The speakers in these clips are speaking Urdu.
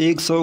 100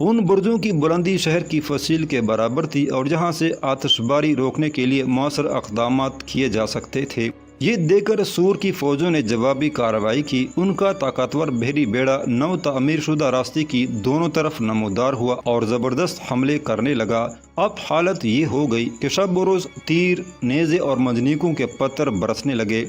ان برجوں کی بلندی شہر کی فصیل کے برابر تھی اور جہاں سے آتش باری روکنے کے لیے مؤثر اقدامات کیے جا سکتے تھے۔ یہ دیکھ کر سور کی فوجوں نے جوابی کارروائی کی۔ ان کا طاقتور بحری بیڑا نو تعمیر شدہ راستے کی دونوں طرف نمودار ہوا اور زبردست حملے کرنے لگا۔ اب حالت یہ ہو گئی کہ شب و روز تیر، نیزے اور منجنیقوں کے پتھر برسنے لگے۔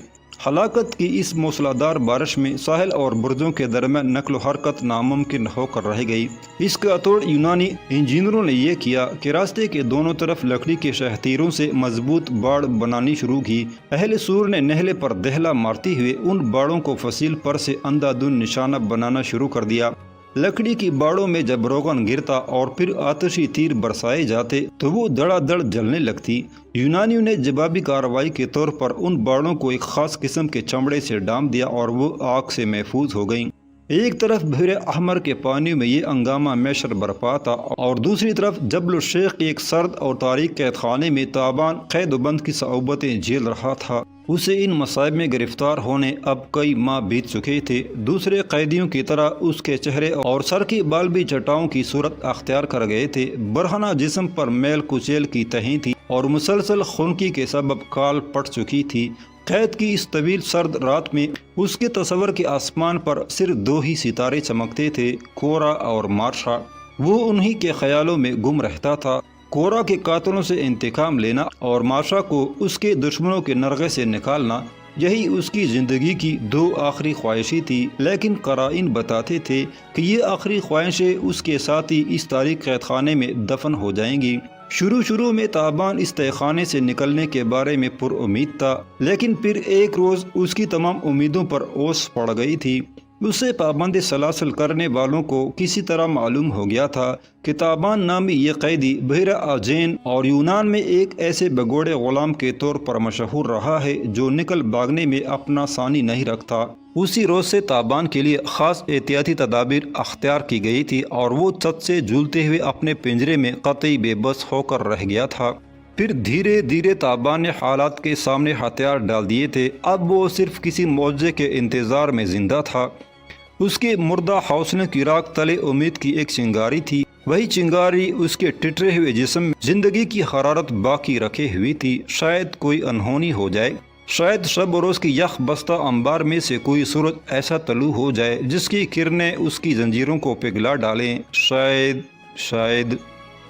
ہلاکت کی اس موسلادھار بارش میں ساحل اور برجوں کے درمیان نقل و حرکت ناممکن ہو کر رہ گئی۔ اس کا توڑ یونانی انجینئروں نے یہ کیا کہ راستے کے دونوں طرف لکڑی کے شہتیروں سے مضبوط باڑ بنانی شروع کی۔ اہل سور نے نہلے پر دہلا مارتے ہوئے ان باڑوں کو فصیل پر سے اندھادھند نشانہ بنانا شروع کر دیا۔ لکڑی کی باڑوں میں جب روغن گرتا اور پھر آتشی تیر برسائے جاتے تو وہ دڑا دڑ جلنے لگتی۔ یونانیوں نے جوابی کارروائی کے طور پر ان باڑوں کو ایک خاص قسم کے چمڑے سے ڈھانپ دیا اور وہ آگ سے محفوظ ہو گئیں۔ ایک طرف بحر احمر کے پانیوں میں یہ ہنگامہ میشر برپا تھا اور دوسری طرف جبل الشیخ کے ایک سرد اور تاریک قید خانے میں تابان قید و بند کی صعوبتیں جھیل رہا تھا۔ اسے ان مصائب میں گرفتار ہونے اب کئی ماہ بیت چکے تھے۔ دوسرے قیدیوں کی طرح اس کے چہرے اور سر کی بال بھی چٹاؤں کی صورت اختیار کر گئے تھے۔ برہنہ جسم پر میل کچیل کی تہیں تھی اور مسلسل خنکی کے سبب کال پٹ چکی تھی۔ قید کی اس طویل سرد رات میں اس کے تصور کے آسمان پر صرف دو ہی ستارے چمکتے تھے، کورا اور مارشا۔ وہ انہی کے خیالوں میں گم رہتا تھا۔ کورا کے قاتلوں سے انتقام لینا اور مارشا کو اس کے دشمنوں کے نرغے سے نکالنا، یہی اس کی زندگی کی دو آخری خواہشیں تھی۔ لیکن قرائن بتاتے تھے کہ یہ آخری خواہشیں اس کے ساتھ ہی اس تاریک قید خانے میں دفن ہو جائیں گی۔ شروع میں تابان اس تہہ خانے سے نکلنے کے بارے میں پر امید تھا، لیکن پھر ایک روز اس کی تمام امیدوں پر اوس پڑ گئی تھی۔ اسے پابند سلاسل کرنے والوں کو کسی طرح معلوم ہو گیا تھا کہ تابان نامی یہ قیدی بحیرہ آجین اور یونان میں ایک ایسے بگوڑے غلام کے طور پر مشہور رہا ہے جو نکل بھاگنے میں اپنا ثانی نہیں رکھتا۔ اسی روز سے تابان کے لیے خاص احتیاطی تدابیر اختیار کی گئی تھی اور وہ چھت سے جھولتے ہوئے اپنے پنجرے میں قطعی بے بس ہو کر رہ گیا تھا۔ پھر دھیرے دھیرے تابان نے حالات کے سامنے ہتھیار ڈال دیے تھے۔ اب وہ صرف کسی معجزے کے انتظار میں زندہ تھا۔ اس کے مردہ حوصلے کی راکھ تلے امید کی ایک چنگاری تھی۔ وہی چنگاری اس کے ٹٹرے ہوئے جسم میں زندگی کی حرارت باقی رکھے ہوئی تھی۔ شاید کوئی انہونی ہو جائے، شاید شب و روز کی یخ بستہ انبار میں سے کوئی سورج ایسا طلوع ہو جائے جس کی کرنیں اس کی زنجیروں کو پگھلا ڈالیں۔ شاید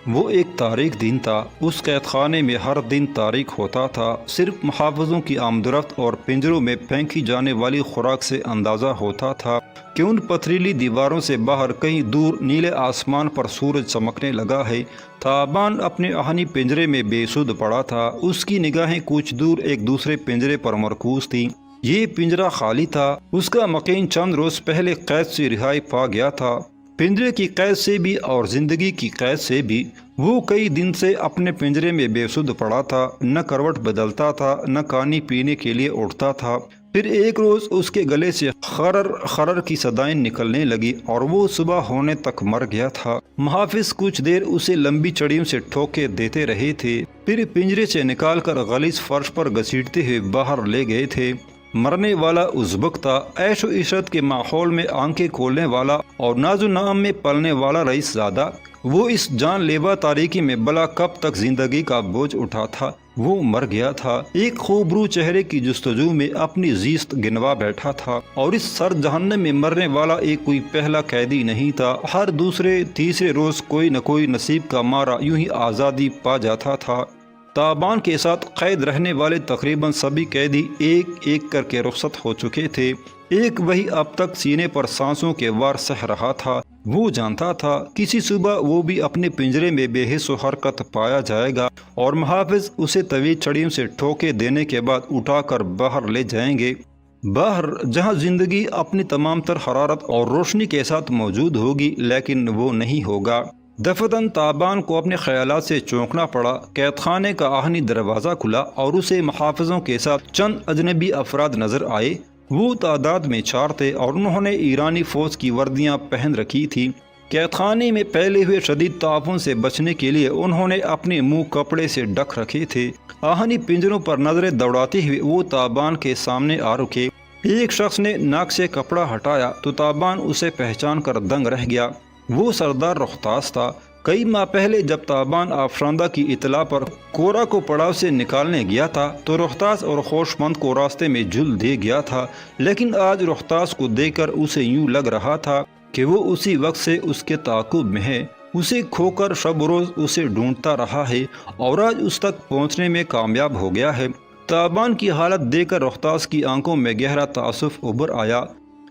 وہ ایک تاریک دن تھا۔ اس قید خانے میں ہر دن تاریک ہوتا تھا۔ صرف محافظوں کی آمد و رفت اور پنجروں میں پھینکی جانے والی خوراک سے اندازہ ہوتا تھا کہ ان پتھریلی دیواروں سے باہر کہیں دور نیلے آسمان پر سورج چمکنے لگا ہے۔ تابان اپنے آہنی پنجرے میں بے سود پڑا تھا۔ اس کی نگاہیں کچھ دور ایک دوسرے پنجرے پر مرکوز تھیں۔ یہ پنجرہ خالی تھا۔ اس کا مکین چند روز پہلے قید سے رہائی پا گیا تھا۔ پنجرے کی قید سے بھی اور زندگی کی قید سے بھی۔ وہ کئی دن سے اپنے پنجرے میں بے سود پڑا تھا، نہ کروٹ بدلتا تھا، نہ کانی پینے کے لیے اٹھتا تھا۔ پھر ایک روز اس کے گلے سے خرر خرر کی صدائیں نکلنے لگی اور وہ صبح ہونے تک مر گیا تھا۔ محافظ کچھ دیر اسے لمبی چڑیوں سے ٹھوکے دیتے رہے تھے، پھر پنجرے سے نکال کر غلیظ فرش پر گھسیٹتے ہوئے باہر لے گئے تھے۔ مرنے والا ازبک تھا، عیش و عشرت کے ماحول میں آنکھیں کھولنے والا اور ناز و نام میں پلنے والا رئیس زادہ۔ وہ اس جان لیوا تاریکی میں بلا کب تک زندگی کا بوجھ اٹھا تھا۔ وہ مر گیا تھا، ایک خوبرو چہرے کی جستجو میں اپنی زیست گنوا بیٹھا تھا، اور اس سر جہنم میں مرنے والا ایک کوئی پہلا قیدی نہیں تھا۔ ہر دوسرے تیسرے روز کوئی نہ کوئی نصیب کا مارا یوں ہی آزادی پا جاتا تھا۔ تابان کے ساتھ قید رہنے والے تقریباً سبھی قیدی ایک ایک کر کے رخصت ہو چکے تھے۔ ایک وہی اب تک سینے پر سانسوں کے وار سہ رہا تھا۔ وہ جانتا تھا کسی صبح وہ بھی اپنے پنجرے میں بے حس و حرکت پایا جائے گا اور محافظ اسے طویل چھڑیوں سے ٹھوکے دینے کے بعد اٹھا کر باہر لے جائیں گے، باہر جہاں زندگی اپنی تمام تر حرارت اور روشنی کے ساتھ موجود ہوگی، لیکن وہ نہیں ہوگا۔ دفتن تابان کو اپنے خیالات سے چونکنا پڑا۔ قید خانے کا آہنی دروازہ کھلا اور اسے محافظوں کے ساتھ چند اجنبی افراد نظر آئے۔ وہ تعداد میں 4 تھے اور انہوں نے ایرانی فوج کی وردیاں پہن رکھی تھی۔ قید خانے میں پھیلے ہوئے شدید تعفن سے بچنے کے لیے انہوں نے اپنے منہ کپڑے سے ڈھک رکھے تھے۔ آہنی پنجروں پر نظریں دوڑاتے ہوئے وہ تابان کے سامنے آ رکے۔ ایک شخص نے ناک سے کپڑا ہٹایا تو تابان اسے پہچان کر دنگ رہ گیا۔ وہ سردار رختاس تھا۔ کئی ماہ پہلے جب تابان آفرندہ کی اطلاع پر کورا کو پڑاؤ سے نکالنے گیا تھا تو رختاس اور خوشمند کو راستے میں جھل دے گیا تھا، لیکن آج رختاس کو دیکھ کر اسے یوں لگ رہا تھا کہ وہ اسی وقت سے اس کے تعاقب میں ہے، اسے کھو کر شب روز اسے ڈھونڈتا رہا ہے اور آج اس تک پہنچنے میں کامیاب ہو گیا ہے۔ تابان کی حالت دیکھ کر رختاس کی آنکھوں میں گہرا تأسف ابھر آیا۔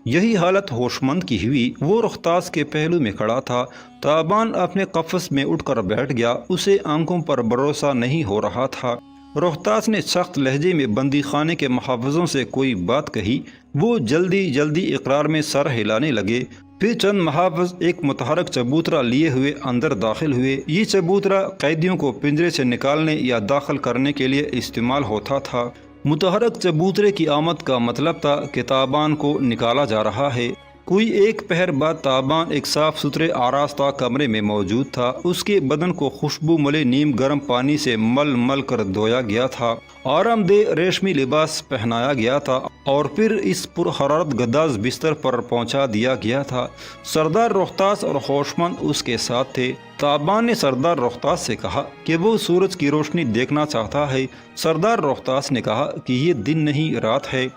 یہی حالت ہوشمند کی ہوئی۔ وہ رختاس کے پہلو میں کھڑا تھا۔ تابان اپنے قفس میں اٹھ کر بیٹھ گیا، اسے آنکھوں پر بھروسہ نہیں ہو رہا تھا۔ رختاس نے سخت لہجے میں بندی خانے کے محافظوں سے کوئی بات کہی۔ وہ جلدی اقرار میں سر ہلانے لگے۔ پھر چند محافظ ایک متحرک چبوترا لیے ہوئے اندر داخل ہوئے۔ یہ چبوترا قیدیوں کو پنجرے سے نکالنے یا داخل کرنے کے لیے استعمال ہوتا تھا۔ متحرک چبوترے کی آمد کا مطلب تھا کہ تابان کو نکالا جا رہا ہے۔ کوئی ایک پہر بعد تابان ایک صاف ستھرے آراستہ کمرے میں موجود تھا۔ اس کے بدن کو خوشبو ملے نیم گرم پانی سے مل کر دھویا گیا تھا، آرام دہ ریشمی لباس پہنایا گیا تھا اور پھر اس پرحرارت گداز بستر پر پہنچا دیا گیا تھا۔ سردار رختاس اور خوشمند اس کے ساتھ تھے۔ تابان نے سردار رختاس سے کہا کہ وہ سورج کی روشنی دیکھنا چاہتا ہے۔ سردار رختاس نے کہا کہ یہ دن نہیں رات ہے،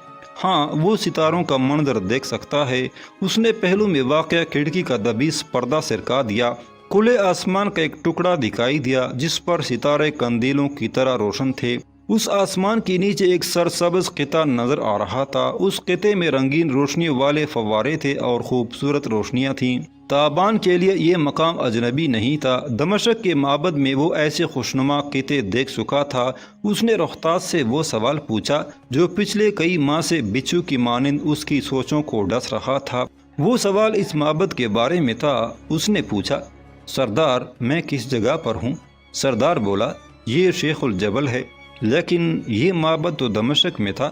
ہاں وہ ستاروں کا منظر دیکھ سکتا ہے۔ اس نے پہلو میں واقع کھڑکی کا دبیس پردہ سرکا دیا۔ کھلے آسمان کا ایک ٹکڑا دکھائی دیا جس پر ستارے قندیلوں کی طرح روشن تھے۔ اس آسمان کے نیچے ایک سرسبز خطہ نظر آ رہا تھا۔ اس خطے میں رنگین روشنیوں والے فوارے تھے اور خوبصورت روشنیاں تھیں۔ تابان کے لیے یہ مقام اجنبی نہیں تھا۔ دمشق کے معبد میں وہ ایسے خوشنما خطے دیکھ چکا تھا۔ اس نے رختاس سے وہ سوال پوچھا جو پچھلے کئی ماہ سے بچھو کی مانند اس کی سوچوں کو ڈس رہا تھا۔ وہ سوال اس معبد کے بارے میں تھا۔ اس نے پوچھا، سردار میں کس جگہ پر ہوں؟ سردار بولا، یہ شیخ الجبل ہے، لیکن یہ معبد تو دمشق میں تھا۔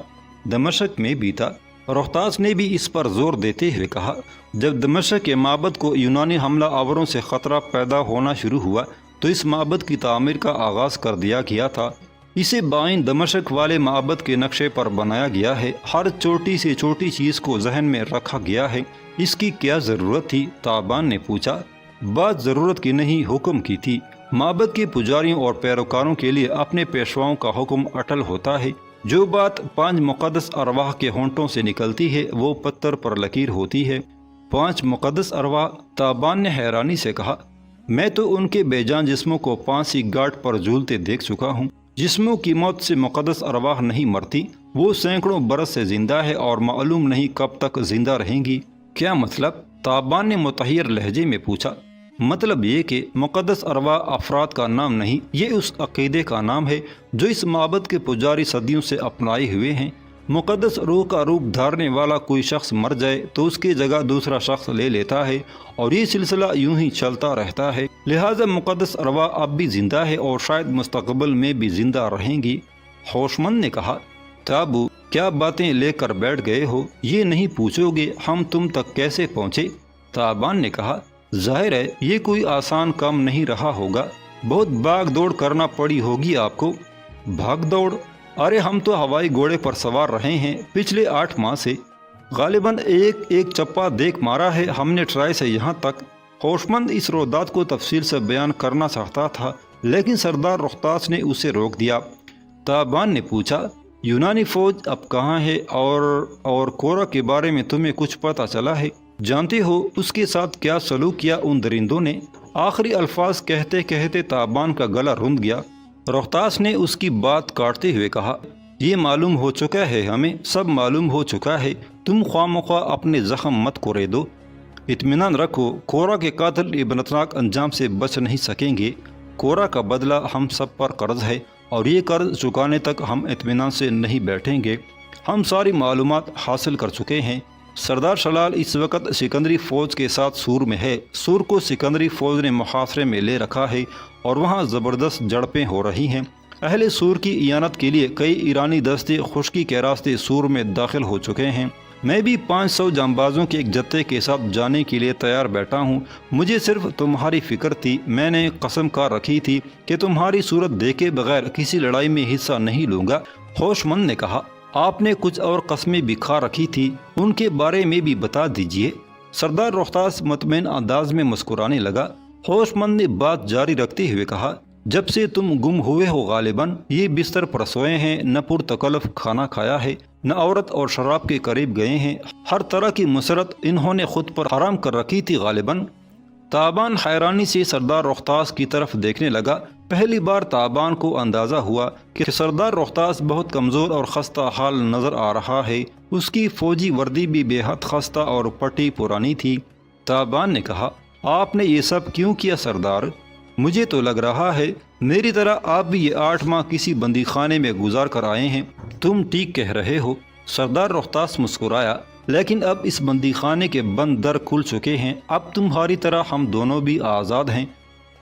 دمشق میں بھی تھا۔ رختاس نے بھی اس پر زور دیتے ہوئے کہا، جب دمشق کے معبد کو یونانی حملہ آوروں سے خطرہ پیدا ہونا شروع ہوا تو اس معبد کی تعمیر کا آغاز کر دیا گیا تھا۔ اسے بائیں دمشق والے معبد کے نقشے پر بنایا گیا ہے۔ ہر چھوٹی سے چھوٹی چیز کو ذہن میں رکھا گیا ہے۔ اس کی کیا ضرورت تھی؟ تابان نے پوچھا۔ بات ضرورت کی نہیں، حکم کی تھی۔ معبد کے پجاریوں اور پیروکاروں کے لیے اپنے پیشواؤں کا حکم اٹل ہوتا ہے۔ جو بات 5 مقدس ارواح کے ہونٹوں سے نکلتی ہے وہ پتھر پر لکیر ہوتی ہے۔ 5 مقدس ارواح؟ تابان نے حیرانی سے کہا، میں تو ان کے بے جان جسموں کو پھانسی گھاٹ پر جھولتے دیکھ چکا ہوں۔ جسموں کی موت سے مقدس ارواح نہیں مرتی، وہ سینکڑوں برس سے زندہ ہے اور معلوم نہیں کب تک زندہ رہیں گی۔ کیا مطلب؟ تابان نے متحیر لہجے میں پوچھا۔ مطلب یہ کہ مقدس ارواح افراد کا نام نہیں، یہ اس عقیدے کا نام ہے جو اس معبد کے پجاری صدیوں سے اپنائے ہوئے ہیں۔ مقدس روح کا روپ دھارنے والا کوئی شخص مر جائے تو اس کی جگہ دوسرا شخص لے لیتا ہے اور یہ سلسلہ یوں ہی چلتا رہتا ہے۔ لہٰذا مقدس ارواح اب بھی زندہ ہے اور شاید مستقبل میں بھی زندہ رہیں گی۔ ہوشمند نے کہا، تابو کیا باتیں لے کر بیٹھ گئے ہو؟ یہ نہیں پوچھو گے ہم تم تک کیسے پہنچے؟ تابان نے کہا، ظاہر ہے یہ کوئی آسان کام نہیں رہا ہوگا، بہت بھاگ دوڑ کرنا پڑی ہوگی آپ کو۔ بھاگ دوڑ؟ ارے ہم تو ہوائی گھوڑے پر سوار رہے ہیں پچھلے 8 ماہ سے، غالباً ایک چپا دیکھ مارا ہے ہم نے ٹرائی سے یہاں تک۔ ہوشمند اس رودات کو تفصیل سے بیان کرنا چاہتا تھا لیکن سردار رختاس نے اسے روک دیا۔ تابان نے پوچھا، یونانی فوج اب کہاں ہے اور کورا کے بارے میں تمہیں کچھ پتہ چلا ہے؟ جانتے ہو اس کے ساتھ کیا سلوک کیا ان درندوں نے؟ آخری الفاظ کہتے کہتے تابان کا گلا رند گیا۔ رختاس نے اس کی بات کاٹتے ہوئے کہا، یہ معلوم ہو چکا ہے، ہمیں سب معلوم ہو چکا ہے، تم خواہ مخواہ اپنے زخم مت کورے دو۔ اطمینان رکھو، کورا کے قاتل عبرتناک انجام سے بچ نہیں سکیں گے۔ کورا کا بدلہ ہم سب پر قرض ہے اور یہ قرض چکانے تک ہم اطمینان سے نہیں بیٹھیں گے۔ ہم ساری معلومات حاصل کر چکے ہیں۔ سردار شلال اس وقت سکندری فوج کے ساتھ سور میں ہے۔ سور کو سکندری فوج نے محاصرے میں لے رکھا ہے اور وہاں زبردست جھڑپیں ہو رہی ہیں۔ اہل سور کی اعانت کے لیے کئی ایرانی دستے خشکی کے راستے سور میں داخل ہو چکے ہیں۔ میں بھی 500 جانبازوں کے ایک جتھے کے ساتھ جانے کے لیے تیار بیٹھا ہوں۔ مجھے صرف تمہاری فکر تھی۔ میں نے قسم کھا رکھی تھی کہ تمہاری صورت دیکھے بغیر کسی لڑائی میں حصہ نہیں لوں گا۔ ہوشمند نے کہا، آپ نے کچھ اور قسمیں بھی کھا رکھی تھی، ان کے بارے میں بھی بتا دیجئے۔ سردار روہتاس مطمئن انداز میں مسکرانے لگا۔ ہوش مند نے بات جاری رکھتے ہوئے کہا، جب سے تم گم ہوئے ہو غالباً یہ بستر پر سوئے ہیں، نہ پرتکلف کھانا کھایا ہے، نہ عورت اور شراب کے قریب گئے ہیں، ہر طرح کی مسرت انہوں نے خود پر حرام کر رکھی تھی غالباً۔ تابان حیرانی سے سردار روہتاس کی طرف دیکھنے لگا۔ پہلی بار تابان کو اندازہ ہوا کہ سردار روہتاس بہت کمزور اور خستہ حال نظر آ رہا ہے۔ اس کی فوجی وردی بھی بے حد خستہ اور پٹی پرانی تھی۔ تابان نے کہا، آپ نے یہ سب کیوں کیا سردار؟ مجھے تو لگ رہا ہے میری طرح آپ بھی یہ 8 ماہ کسی بندی خانے میں گزار کر آئے ہیں۔ تم ٹھیک کہہ رہے ہو، سردار روہتاس مسکرایا، لیکن اب اس بندی خانے کے بند در کھل چکے ہیں، اب تمہاری طرح ہم دونوں بھی آزاد ہیں۔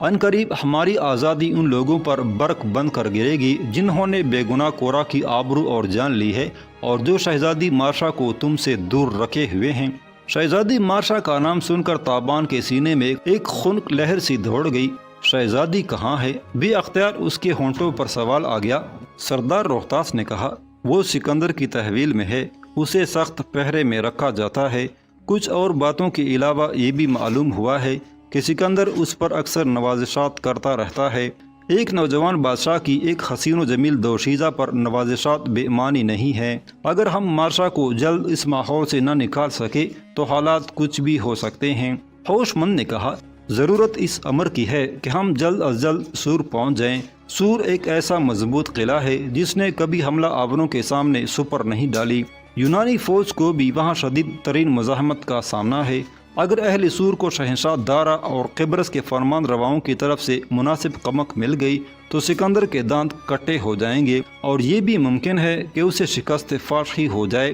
عنقریب ہماری آزادی ان لوگوں پر برق بند کر گرے گی جنہوں نے بے گناہ کورا کی آبرو اور جان لی ہے اور جو شہزادی مارشا کو تم سے دور رکھے ہوئے ہیں۔ شہزادی مارشا کا نام سن کر تابان کے سینے میں ایک خنک لہر سی دوڑ گئی۔ شہزادی کہاں ہے؟ بے اختیار اس کے ہونٹوں پر سوال آ گیا۔ سردار روہتاس نے کہا، وہ سکندر کی تحویل میں ہے، اسے سخت پہرے میں رکھا جاتا ہے۔ کچھ اور باتوں کے علاوہ یہ بھی معلوم ہوا ہے کہ سکندر اس پر اکثر نوازشات کرتا رہتا ہے۔ ایک نوجوان بادشاہ کی ایک حسین و جمیل دوشیزہ پر نوازشات بے معنی نہیں ہے۔ اگر ہم مارشا کو جلد اس ماحول سے نہ نکال سکے تو حالات کچھ بھی ہو سکتے ہیں۔ ہوش مند نے کہا، ضرورت اس امر کی ہے کہ ہم جلد از جلد سور پہنچ جائیں۔ سور ایک ایسا مضبوط قلعہ ہے جس نے کبھی حملہ آوروں کے سامنے سپر نہیں ڈالی۔ یونانی فوج کو بھی وہاں شدید ترین مزاحمت کا سامنا ہے۔ اگر اہل سور کو شہنشاہ دارا اور قبرص کے فرمان رواؤں کی طرف سے مناسب کمک مل گئی تو سکندر کے دانت کٹے ہو جائیں گے، اور یہ بھی ممکن ہے کہ اسے شکست فاش ہی ہو جائے۔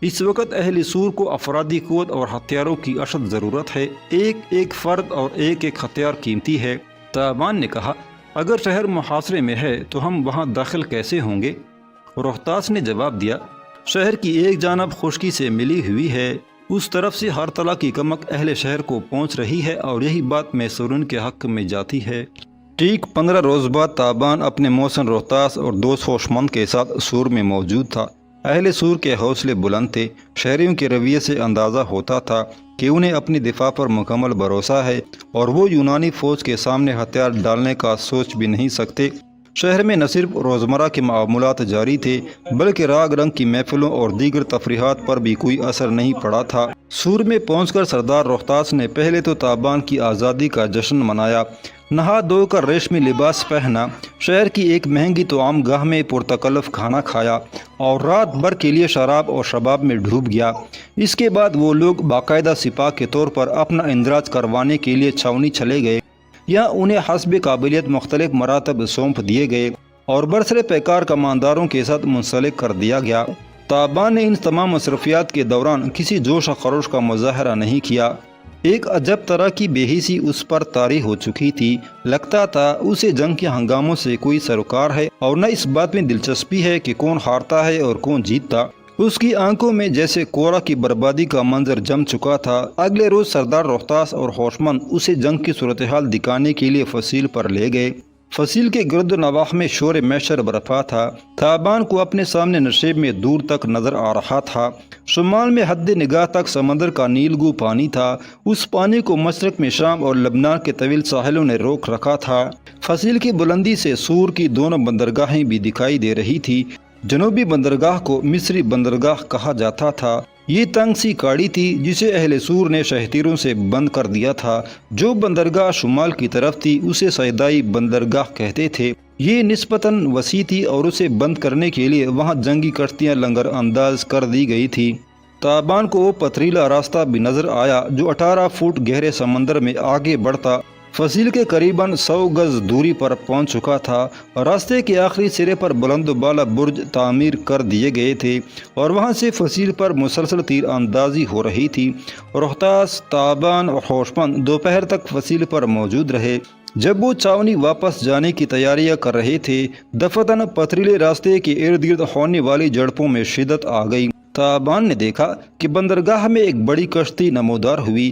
اس وقت اہل سور کو افرادی قوت اور ہتھیاروں کی اشد ضرورت ہے۔ ایک ایک فرد اور ایک ایک ہتھیار قیمتی ہے۔ تابان نے کہا، اگر شہر محاصرے میں ہے تو ہم وہاں داخل کیسے ہوں گے؟ روہتاس نے جواب دیا، شہر کی ایک جانب خشکی سے ملی ہوئی ہے، اس طرف سے ہر طرح کی کمک اہل شہر کو پہنچ رہی ہے، اور یہی بات میسورین کے حق میں جاتی ہے۔ ٹھیک 15 روز بعد تابان اپنے موسن روہتاس اور دوست ہوش مند کے ساتھ سور میں موجود تھا۔ اہل سور کے حوصلے بلند تھے۔ شہریوں کے رویے سے اندازہ ہوتا تھا کہ انہیں اپنی دفاع پر مکمل بھروسہ ہے اور وہ یونانی فوج کے سامنے ہتھیار ڈالنے کا سوچ بھی نہیں سکتے۔ شہر میں نہ صرف روزمرہ کے معاملات جاری تھے بلکہ راگ رنگ کی محفلوں اور دیگر تفریحات پر بھی کوئی اثر نہیں پڑا تھا۔ سور میں پہنچ کر سردار روہتاس نے پہلے تو تابان کی آزادی کا جشن منایا، نہا دھو کر ریشمی لباس پہنا، شہر کی ایک مہنگی طعام گاہ میں پرتکلف کھانا کھایا اور رات بھر کے لیے شراب اور شباب میں ڈوب گیا۔ اس کے بعد وہ لوگ باقاعدہ سپاہ کے طور پر اپنا اندراج کروانے کے لیے چھاونی چلے گئے۔ یہاں انہیں حسب قابلیت مختلف مراتب سونپ دیے گئے اور برسر پیکار کمانداروں کے ساتھ منسلک کر دیا گیا۔ تابان نے ان تمام مصروفیات کے دوران کسی جوش و خروش کا مظاہرہ نہیں کیا۔ ایک عجب طرح کی بے حسی اس پر طاری ہو چکی تھی۔ لگتا تھا اسے جنگ کے ہنگاموں سے کوئی سروکار ہے اور نہ اس بات میں دلچسپی ہے کہ کون ہارتا ہے اور کون جیتتا۔ اس کی آنکھوں میں جیسے کورا کی بربادی کا منظر جم چکا تھا۔ اگلے روز سردار روہتاس اور ہوش مند اسے جنگ کی صورتحال دکھانے کے لیے فصیل پر لے گئے۔ فصیل کے گرد و نواح میں شور محشر برپا تھا۔ تابان کو اپنے سامنے نشیب میں دور تک نظر آ رہا تھا۔ شمال میں حد نگاہ تک سمندر کا نیلگو پانی تھا۔ اس پانی کو مشرق میں شام اور لبنان کے طویل ساحلوں نے روک رکھا تھا۔ فصیل کی بلندی سے سور کی دونوں بندرگاہیں بھی دکھائی دے رہی تھی۔ جنوبی بندرگاہ کو مصری بندرگاہ کہا جاتا تھا۔ یہ تنگ سی کاڑی تھی جسے اہل سور نے شہتیروں سے بند کر دیا تھا۔ جو بندرگاہ شمال کی طرف تھی اسے صیدائی بندرگاہ کہتے تھے۔ یہ نسبتاً وسیع تھی اور اسے بند کرنے کے لیے وہاں جنگی کشتیاں لنگر انداز کر دی گئی تھی۔ تابان کو وہ پتھریلا راستہ بھی نظر آیا جو 18 فٹ گہرے سمندر میں آگے بڑھتا فصیل کے قریباً 100 گز دوری پر پہنچ چکا تھا۔ راستے کے آخری سرے پر بلند و بالا برج تعمیر کر دیے گئے تھے اور وہاں سے فصیل پر مسلسل تیر اندازی ہو رہی تھی۔ روہتاس، تابان اور ہوش مند دوپہر تک فصیل پر موجود رہے۔ جب وہ چھاونی واپس جانے کی تیاریاں کر رہے تھے، دفعتاً پتھریلے راستے کے ارد گرد ہونے والی جھڑپوں میں شدت آ گئی۔ تابان نے دیکھا کہ بندرگاہ میں ایک بڑی کشتی نمودار ہوئی۔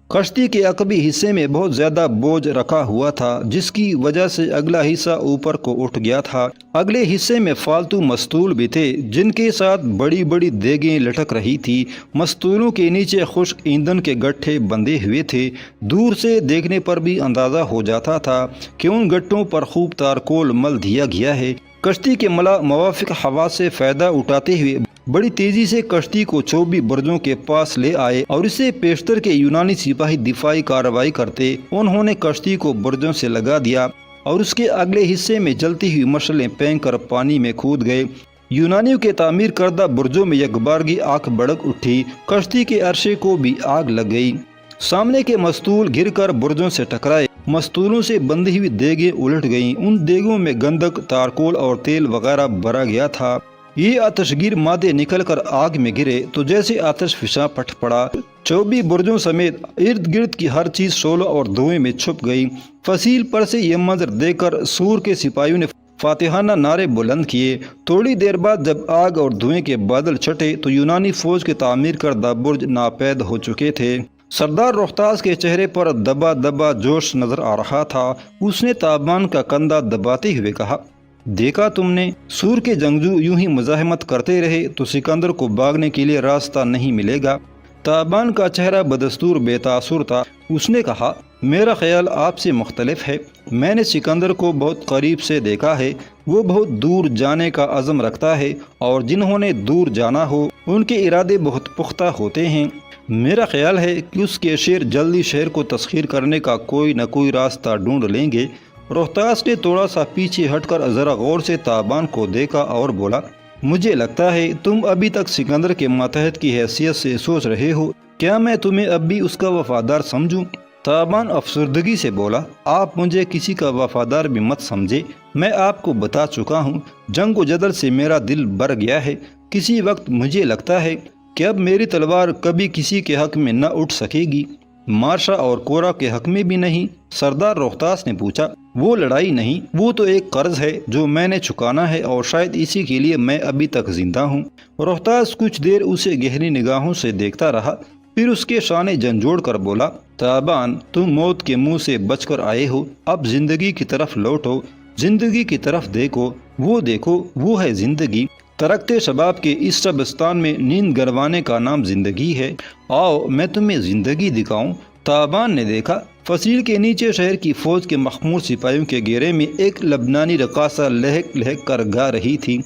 کشتی کے عقبی حصے میں بہت زیادہ بوجھ رکھا ہوا تھا، جس کی وجہ سے اگلا حصہ اوپر کو اٹھ گیا تھا۔ اگلے حصے میں فالتو مستول بھی تھے، جن کے ساتھ بڑی بڑی دیگیں لٹک رہی تھی۔ مستولوں کے نیچے خشک ایندھن کے گٹھے بندھے ہوئے تھے۔ دور سے دیکھنے پر بھی اندازہ ہو جاتا تھا کہ ان گٹھوں پر خوب تارکول مل دیا گیا ہے۔ کشتی کے ملا موافق ہوا سے فائدہ اٹھاتے ہوئے بڑی تیزی سے کشتی کو چوبی برجوں کے پاس لے آئے اور اسے پیشتر کے یونانی سپاہی دفاعی کارروائی کرتے انہوں نے کشتی کو برجوں سے لگا دیا اور اس کے اگلے حصے میں جلتی ہوئی مشعلیں پھینک کر پانی میں کود گئے۔ یونانیوں کے تعمیر کردہ برجوں میں یکبارگی آگ بھڑک اٹھی، کشتی کے عرشے کو بھی آگ لگ گئی۔ سامنے کے مستول گر کر برجوں سے ٹکرائے، مستولوں سے بندھی ہوئی دیگیں الٹ گئیں، ان دیگوں میں گندک، تارکول اور تیل وغیرہ بھرا گیا تھا۔ یہ آتش گیر مادے نکل کر آگ میں گرے تو جیسے آتش فشاں پھٹ پڑا۔ چوبی برجوں سمیت ارد گرد کی ہر چیز شعلوں اور دھوئیں میں چھپ گئی۔ فصیل پر سے یہ منظر دیکھ کر سور کے سپاہیوں نے فاتحانہ نعرے بلند کیے۔ تھوڑی دیر بعد جب آگ اور دھوئیں کے بادل چھٹے تو یونانی فوج کے تعمیر کردہ برج ناپید ہو چکے تھے۔ سردار روختاس کے چہرے پر دبا دبا جوش نظر آ رہا تھا۔ اس نے تابان کا کندھا دباتے ہوئے کہا، دیکھا تم نے، سور کے جنگجو یوں ہی مزاحمت کرتے رہے تو سکندر کو بھاگنے کے لیے راستہ نہیں ملے گا۔ تابان کا چہرہ بدستور بے تاثر تھا۔ اس نے کہا، میرا خیال آپ سے مختلف ہے۔ میں نے سکندر کو بہت قریب سے دیکھا ہے۔ وہ بہت دور جانے کا عزم رکھتا ہے اور جنہوں نے دور جانا ہو ان کے ارادے بہت پختہ ہوتے ہیں۔ میرا خیال ہے کہ اس کے شیر جلدی شہر کو تسخیر کرنے کا کوئی نہ کوئی راستہ ڈھونڈ لیں گے۔ روختاس نے تھوڑا سا پیچھے ہٹ کر ذرا غور سے تابان کو دیکھا اور بولا، مجھے لگتا ہے تم ابھی تک سکندر کے ماتحت کی حیثیت سے سوچ رہے ہو۔ کیا میں تمہیں اب بھی اس کا وفادار سمجھوں؟ تابان افسردگی سے بولا، آپ مجھے کسی کا وفادار بھی مت سمجھے۔ میں آپ کو بتا چکا ہوں، جنگ و جدل سے میرا دل بھر گیا ہے۔ کسی وقت مجھے لگتا ہے کہ اب میری تلوار کبھی کسی کے حق میں نہ اٹھ سکے گی، مارشا اور کورا کے حق میں بھی نہیں۔ سردار روختاس نے پوچھا، وہ لڑائی نہیں، وہ تو ایک قرض ہے جو میں نے چکانا ہے اور شاید اسی کے لیے میں ابھی تک زندہ ہوں۔ روختاس کچھ دیر اسے گہری نگاہوں سے دیکھتا رہا، پھر اس کے شانے جھنجھوڑ کر بولا، تابان، تم موت کے منہ سے بچ کر آئے ہو، اب زندگی کی طرف لوٹو، زندگی کی طرف دیکھو، وہ ہے زندگی۔ ترکتے شباب کے اس شبستان میں نیند گروانے کا نام زندگی ہے۔ آؤ میں تمہیں زندگی دکھاؤں۔ تابان نے دیکھا، فصیل کے نیچے شہر کی فوج کے مخمور سپاہیوں کے گھیرے میں ایک لبنانی رقاصہ لہک لہک کر گا رہی تھی۔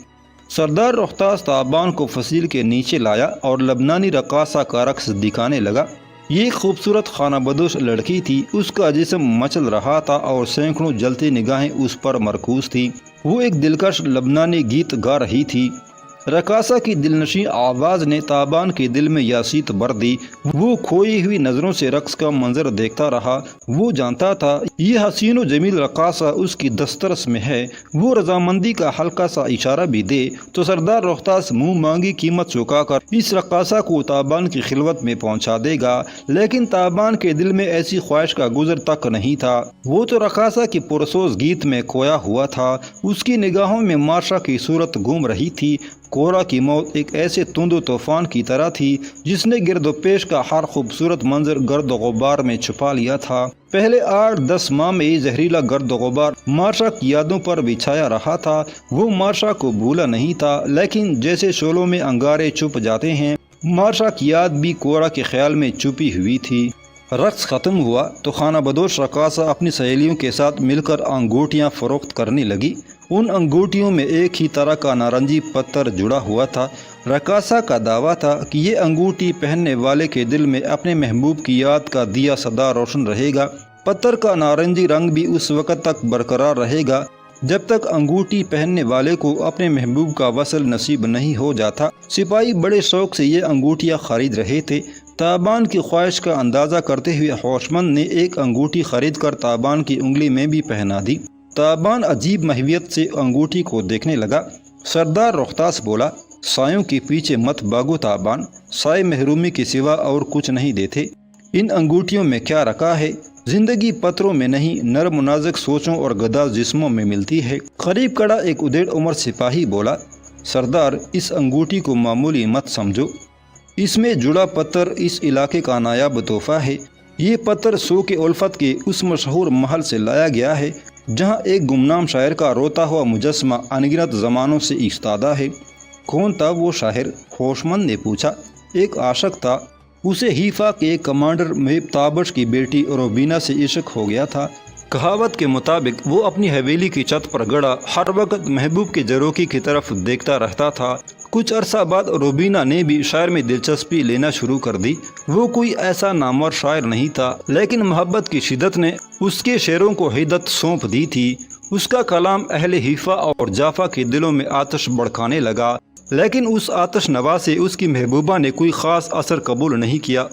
سردار روختاس تابان کو فصیل کے نیچے لایا اور لبنانی رقاصہ کا رقص دکھانے لگا۔ یہ ایک خوبصورت خانہ بدوش لڑکی تھی، اس کا جسم مچل رہا تھا اور سینکڑوں جلتی نگاہیں اس پر مرکوز تھیں۔ وہ ایک دلکش لبنانی گیت گا رہی تھی۔ رقاصہ کی دلنشین آواز نے تابان کے دل میں یاسیت بھر دی۔ وہ کھوئی ہوئی نظروں سے رقص کا منظر دیکھتا رہا۔ وہ جانتا تھا یہ حسین و جمیل رقاصہ اس کی دسترس میں ہے۔ وہ رضامندی کا ہلکا سا اشارہ بھی دے تو سردار روختاس منہ مانگی قیمت چکا کر اس رقاصہ کو تابان کی خلوت میں پہنچا دے گا، لیکن تابان کے دل میں ایسی خواہش کا گزر تک نہیں تھا۔ وہ تو رقاصہ کی پرسوز گیت میں کھویا ہوا تھا۔ اس کی نگاہوں میں مارشا کی صورت گھوم رہی تھی۔ کورا کی موت ایک ایسے تند و طوفان کی طرح تھی جس نے گرد و پیش کا ہر خوبصورت منظر گرد و غبار میں چھپا لیا تھا۔ پہلے 8-10 ماہ میں یہ زہریلا گرد و غبار مارشا کی یادوں پر بھی چھایا رہا تھا۔ وہ مارشا کو بھولا نہیں تھا، لیکن جیسے شعلوں میں انگارے چھپ جاتے ہیں، مارشا کی یاد بھی کورا کے خیال میں چھپی ہوئی تھی۔ رقص ختم ہوا تو خانہ بدوش رقاصہ اپنی سہیلیوں کے ساتھ مل کر انگوٹیاں فروخت کرنے لگی۔ ان انگوٹیوں میں ایک ہی طرح کا نارنجی پتھر جڑا ہوا تھا۔ رقاصہ کا دعویٰ تھا کہ یہ انگوٹی پہننے والے کے دل میں اپنے محبوب کی یاد کا دیا سدا روشن رہے گا۔ پتھر کا نارنجی رنگ بھی اس وقت تک برقرار رہے گا جب تک انگوٹی پہننے والے کو اپنے محبوب کا وصل نصیب نہیں ہو جاتا۔ سپاہی بڑے شوق سے یہ انگوٹیاں خرید رہے تھے۔ تابان کی خواہش کا اندازہ کرتے ہوئے ہوشمند نے ایک انگوٹی خرید کر تابان کی انگلی میں بھی پہنا دی۔ تابان عجیب محویت سے انگوٹی کو دیکھنے لگا۔ سردار روختاس بولا، سایوں کے پیچھے مت بھاگو تابان، سائے محرومی کے سوا اور کچھ نہیں دیتے۔ ان انگوٹیوں میں کیا رکھا ہے؟ زندگی پتھروں میں نہیں، نرم و نازک سوچوں اور گدا جسموں میں ملتی ہے۔ قریب کڑا ایک ادھیڑ عمر سپاہی بولا، سردار، اس انگوٹی کو معمولی مت سمجھو، اس میں جڑا پتھر اس علاقے کا نایاب تحفہ ہے۔ یہ پتھر سوک الفت کے اس مشہور محل سے لایا گیا ہے جہاں ایک گمنام شاعر کا روتا ہوا مجسمہ انگنت زمانوں سے ایستادہ ہے۔ کون تھا وہ شاعر؟ ہوشمند نے پوچھا۔ ایک عاشق تھا، اسے حیفا کے کمانڈر مہیب تابش کی بیٹی روبینہ سے عشق ہو گیا تھا۔ کہاوت کے مطابق وہ اپنی حویلی کی چھت پر گڑا ہر وقت محبوب کے جروکی کی طرف دیکھتا رہتا تھا۔ کچھ عرصہ بعد روبینہ نے بھی شاعر میں دلچسپی لینا شروع کر دی۔ وہ کوئی ایسا نامور شاعر نہیں تھا، لیکن محبت کی شدت نے اس کے شعروں کو حدت سونپ دی تھی۔ اس کا کلام اہل حیفا اور جافا کے دلوں میں آتش بھڑکانے لگا، لیکن اس آتش نوا سے اس کی محبوبہ نے کوئی خاص اثر قبول نہیں کیا۔